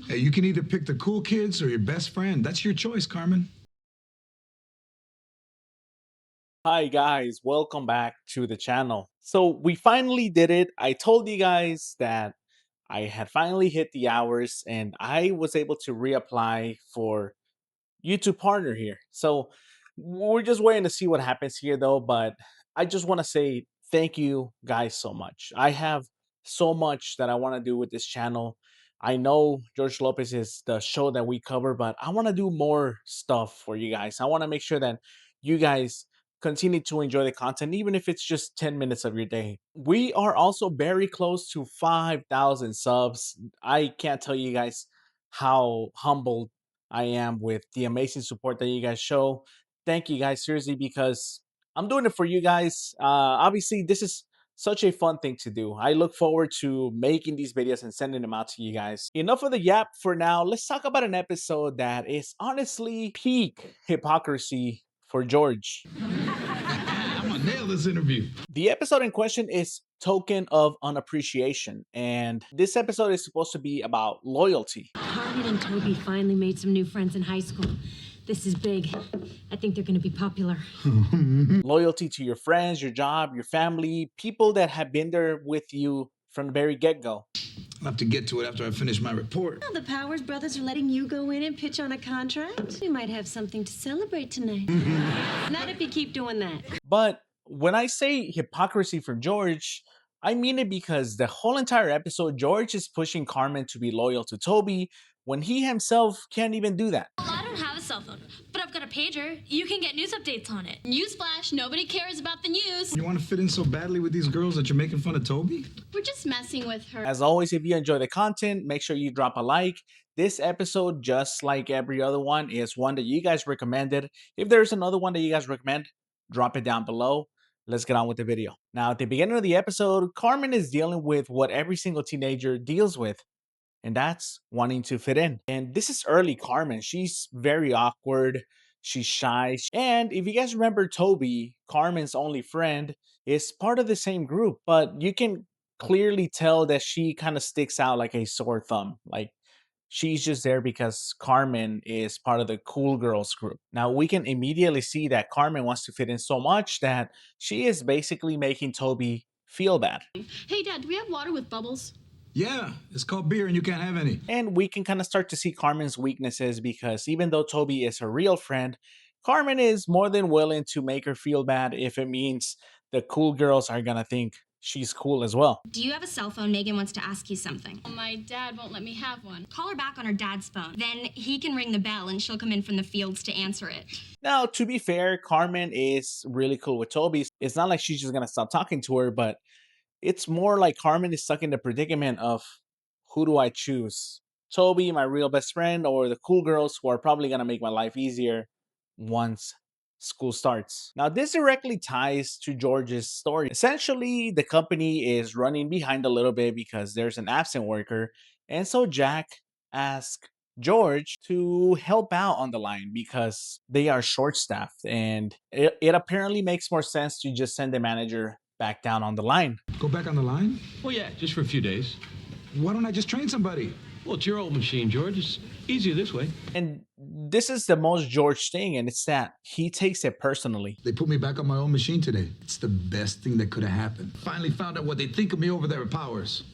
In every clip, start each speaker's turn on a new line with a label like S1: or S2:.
S1: Hey, you can either pick the cool kids or your best friend. That's your choice, Carmen.
S2: Hi guys, welcome back to the channel. So we finally did it. I told you guys that I had finally hit the hours and I was able to reapply for YouTube partner here. So we're just waiting to see what happens here though, but I just want to say thank you guys so much. I have so much that I want to do with this channel. I know George Lopez is the show that we cover, but I want to do more stuff for you guys. I want to make sure that you guys continue to enjoy the content, even if it's just 10 minutes of your day. We are also very close to 5,000 subs. I can't tell you guys how humbled I am with the amazing support that you guys show. Thank you guys, seriously, because I'm doing it for you guys. Obviously, this is such a fun thing to do. I look forward to making these videos and sending them out to you guys. Enough of the yap for now. Let's talk about an episode that is honestly peak hypocrisy for George.
S1: I'm gonna nail this interview.
S2: The episode in question is Token of Unappreciation, and this episode is supposed to be about loyalty.
S3: Carmen and Toby finally made some new friends in high school. This is big. I think they're going to be popular.
S2: Loyalty to your friends, your job, your family, people that have been there with you from the very get-go.
S1: I'll have to get to it after I finish my report.
S3: Well, the Powers brothers are letting you go in and pitch on a contract. We might have something to celebrate tonight. Not if you keep doing that.
S2: But when I say hypocrisy from George, I mean it because the whole entire episode, George is pushing Carmen to be loyal to Toby when he himself can't even do that.
S4: Well, I don't have a cell phone, but I've got a pager. You can get news updates on it. Newsflash, nobody cares about the news.
S1: You want to fit in so badly with these girls that you're making fun of Toby?
S4: We're just messing with her.
S2: As always, if you enjoy the content, make sure you drop a like. This episode, just like every other one, is one that you guys recommended. If there's another one that you guys recommend, drop it down below. Let's get on with the video. Now, at the beginning of the episode, Carmen is dealing with what every single teenager deals with, and that's wanting to fit in. And this is early Carmen. She's very awkward. She's shy. And if you guys remember, Toby, Carmen's only friend, is part of the same group, but you can clearly tell that she kind of sticks out like a sore thumb. Like, she's just there because Carmen is part of the cool girls group. Now we can immediately see that Carmen wants to fit in so much that she is basically making Toby feel bad.
S4: Hey, Dad, do we have water with bubbles?
S1: Yeah, it's called beer and you can't have any.
S2: And we can kind of start to see Carmen's weaknesses because even though Toby is her real friend, Carmen is more than willing to make her feel bad if it means the cool girls are gonna think she's cool as well.
S5: Do you have a cell phone? Megan wants to ask you something.
S4: My dad won't let me have one.
S5: Call her back on her dad's phone. Then he can ring the bell and she'll come in from the fields to answer it.
S2: Now, to be fair, Carmen is really cool with Toby. It's not like she's just gonna stop talking to her, but it's more like Carmen is stuck in the predicament of who do I choose? Toby, my real best friend, or the cool girls who are probably gonna make my life easier once school starts. Now, this directly ties to George's story. Essentially, the company is running behind a little bit because there's an absent worker, and so Jack asked George to help out on the line because they are short-staffed, and it apparently makes more sense to just send the manager back down on the line.
S1: Go back on the line?
S6: Well, yeah, just for a few days.
S1: Why don't I just train somebody?
S6: Well, it's your old machine, George. It's easier this way.
S2: And this is the most George thing, and it's that he takes it personally.
S1: They put me back on my own machine today. It's the best thing that could have happened. Finally found out what they think of me over there at Powers.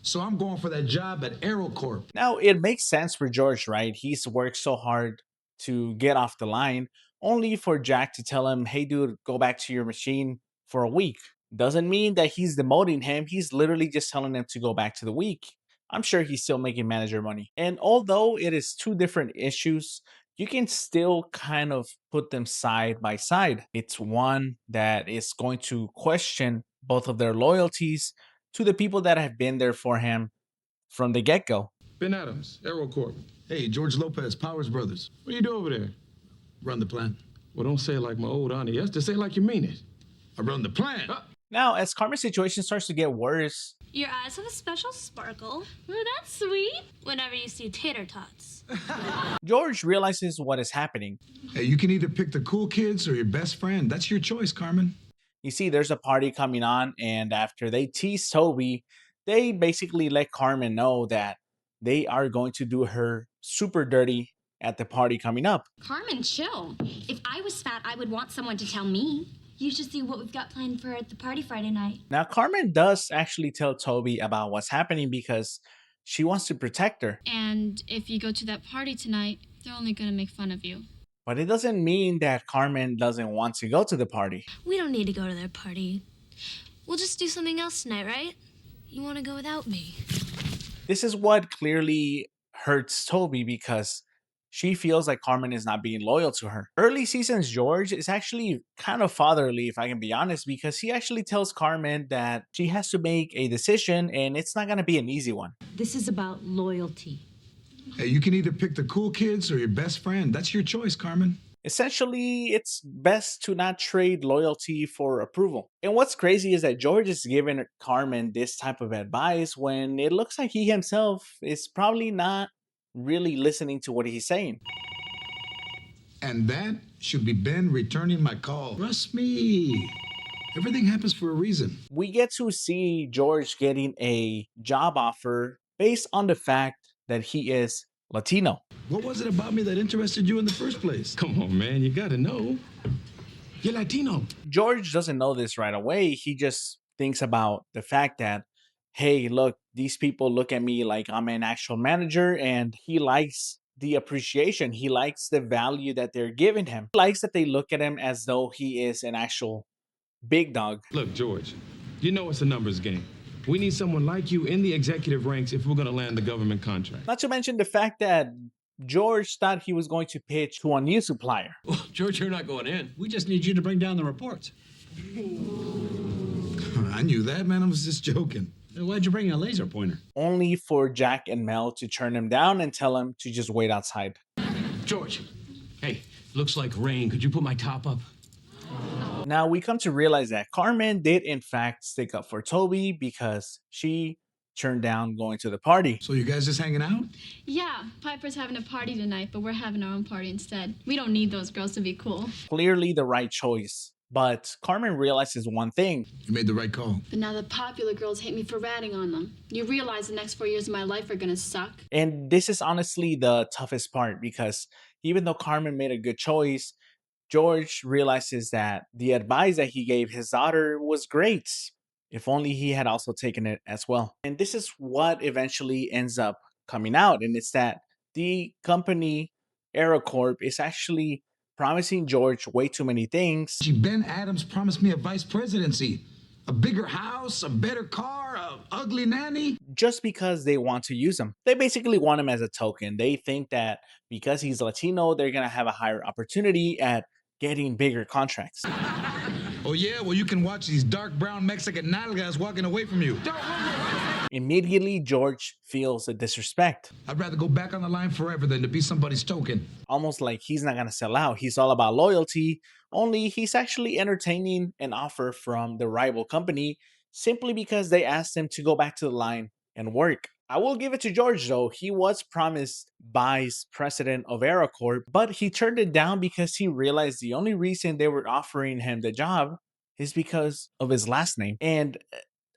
S1: So I'm going for that job at AeroCorp.
S2: Now, it makes sense for George, right? He's worked so hard to get off the line, only for Jack to tell him, hey, dude, go back to your machine for a week. Doesn't mean that he's demoting him. He's literally just telling him to go back to the week. I'm sure he's still making manager money. And although it is two different issues, you can still kind of put them side by side. It's one that is going to question both of their loyalties to the people that have been there for him from the get-go.
S6: Ben Adams, AeroCorp.
S1: Hey, George Lopez, Powers Brothers.
S6: What do you do over there?
S1: Run the plant.
S6: Well, don't say it like my old auntie. Yes, just say it like you mean it.
S1: I run the plant.
S2: Now, as Carmen's situation starts to get worse,
S4: Your eyes have a special sparkle. Ooh, that's sweet. Whenever you see tater tots.
S2: George realizes what is happening.
S1: Hey, you can either pick the cool kids or your best friend. That's your choice, Carmen.
S2: You see, there's a party coming on, and after they tease Toby, they basically let Carmen know that they are going to do her super dirty at the party coming up.
S5: Carmen, chill. If I was fat, I would want someone to tell me.
S4: You should see what we've got planned for the party Friday night.
S2: Now, Carmen does actually tell Toby about what's happening because she wants to protect her.
S4: And if you go to that party tonight, they're only gonna make fun of you.
S2: But it doesn't mean that Carmen doesn't want to go to the party.
S4: We don't need to go to their party. We'll just do something else tonight, right? You wanna go without me?
S2: This is what clearly hurts Toby because she feels like Carmen is not being loyal to her. Early seasons George is actually kind of fatherly, if I can be honest, because he actually tells Carmen that she has to make a decision and it's not going to be an easy one.
S3: This is about loyalty.
S1: Hey, you can either pick the cool kids or your best friend. That's your choice, Carmen.
S2: Essentially, it's best to not trade loyalty for approval. And what's crazy is that George is giving Carmen this type of advice when it looks like he himself is probably not really listening to what he's saying.
S1: And that should be Ben returning my call. Trust me. Everything happens for a reason.
S2: We get to see George getting a job offer based on the fact that he is Latino.
S1: What was it about me that interested you in the first place?
S6: Come on, man. You gotta know. You're Latino.
S2: George doesn't know this right away. He just thinks about the fact that, hey, look, these people look at me like I'm an actual manager, and he likes the appreciation. He likes the value that they're giving him. He likes that they look at him as though he is an actual big dog.
S6: Look, George, you know it's a numbers game. We need someone like you in the executive ranks if we're gonna land the government contract.
S2: Not to mention the fact that George thought he was going to pitch to a new supplier.
S7: Well, George, you're not going in. We just need you to bring down the reports.
S1: I knew that, man. I was just joking.
S7: Why'd you bring a laser pointer?
S2: Only for Jack and Mel to turn him down and tell him to just wait outside.
S7: George, hey, looks like rain. Could you put my top up?
S2: Now we come to realize that Carmen did in fact stick up for Toby because she turned down going to the party.
S1: So you guys just hanging out?
S4: Yeah, Piper's having a party tonight, but we're having our own party instead. We don't need those girls to be cool.
S2: Clearly the right choice. But Carmen realizes one thing.
S1: You made the right call.
S8: But now the popular girls hate me for ratting on them. You realize the next 4 years of my life are gonna suck?
S2: And this is honestly the toughest part because even though Carmen made a good choice, George realizes that the advice that he gave his daughter was great. If only he had also taken it as well. And this is what eventually ends up coming out. And it's that the company, AeroCorp, is actually promising George way too many things.
S1: Ben Adams promised me a vice presidency. A bigger house, a better car, a ugly nanny.
S2: Just because they want to use him. They basically want him as a token. They think that because he's Latino, they're going to have a higher opportunity at getting bigger contracts.
S1: Oh yeah, well you can watch these dark brown Mexican nalgas walking away from you.
S2: Immediately, George feels a disrespect.
S1: I'd rather go back on the line forever than to be somebody's token.
S2: Almost like he's not going to sell out. He's all about loyalty, only he's actually entertaining an offer from the rival company simply because they asked him to go back to the line and work. I will give it to George though. He was promised vice president of AeroCorp, but he turned it down because he realized the only reason they were offering him the job is because of his last name. And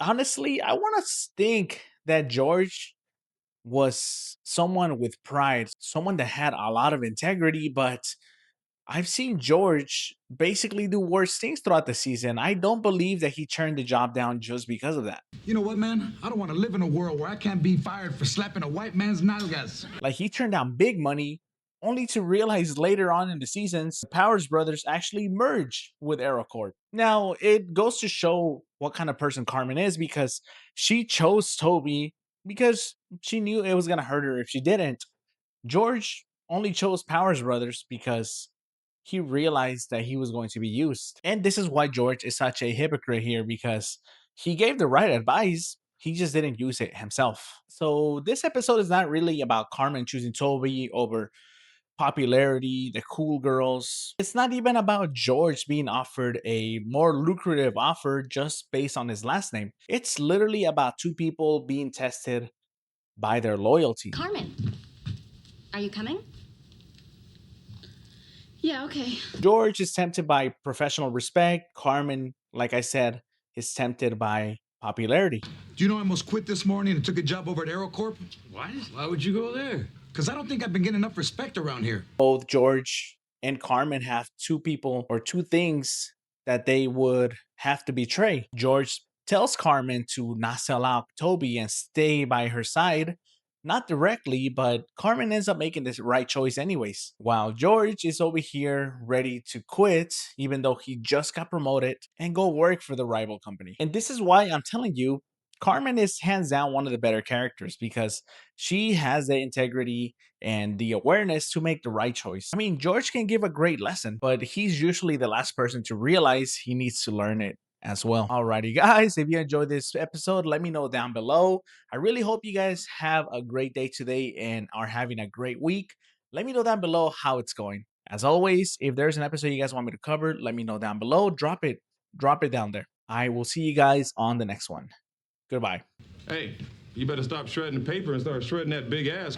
S2: honestly, I want to think that George was someone with pride, someone that had a lot of integrity, but I've seen George basically do worse things throughout the season. I don't believe that he turned the job down just because of that.
S1: You know what, man? I don't want to live in a world where I can't be fired for slapping a white man's nalgas.
S2: Like, he turned down big money only to realize later on in the seasons, the Powers brothers actually merge with AeroCorp. Now, it goes to show what kind of person Carmen is because she chose Toby because she knew it was going to hurt her if she didn't. George only chose Powers brothers because he realized that he was going to be used. And this is why George is such a hypocrite here, because he gave the right advice, he just didn't use it himself. So this episode is not really about Carmen choosing Toby over popularity, the cool girls. It's not even about George being offered a more lucrative offer just based on his last name. It's literally about two people being tested by their loyalty.
S5: Carmen, are you coming?
S8: Yeah, okay.
S2: George is tempted by professional respect. Carmen, like I said, is tempted by popularity.
S1: Do you know I almost quit this morning and took a job over at AeroCorp?
S7: What? Why would you go there?
S1: Because I don't think I've been getting enough respect around here.
S2: Both George and Carmen have two people or two things that they would have to betray. George tells Carmen to not sell out Toby and stay by her side. Not directly, but Carmen ends up making the right choice anyways. While George is over here ready to quit, even though he just got promoted, and go work for the rival company. And this is why I'm telling you, Carmen is hands down one of the better characters because she has the integrity and the awareness to make the right choice. I mean, George can give a great lesson, but he's usually the last person to realize he needs to learn it as well. Alrighty, guys, if you enjoyed this episode, let me know down below. I really hope you guys have a great day today and are having a great week. Let me know down below how it's going. As always, if there's an episode you guys want me to cover, let me know down below. Drop it down there. I will see you guys on the next one. Goodbye.
S6: Hey, you better stop shredding the paper and start shredding that big ass.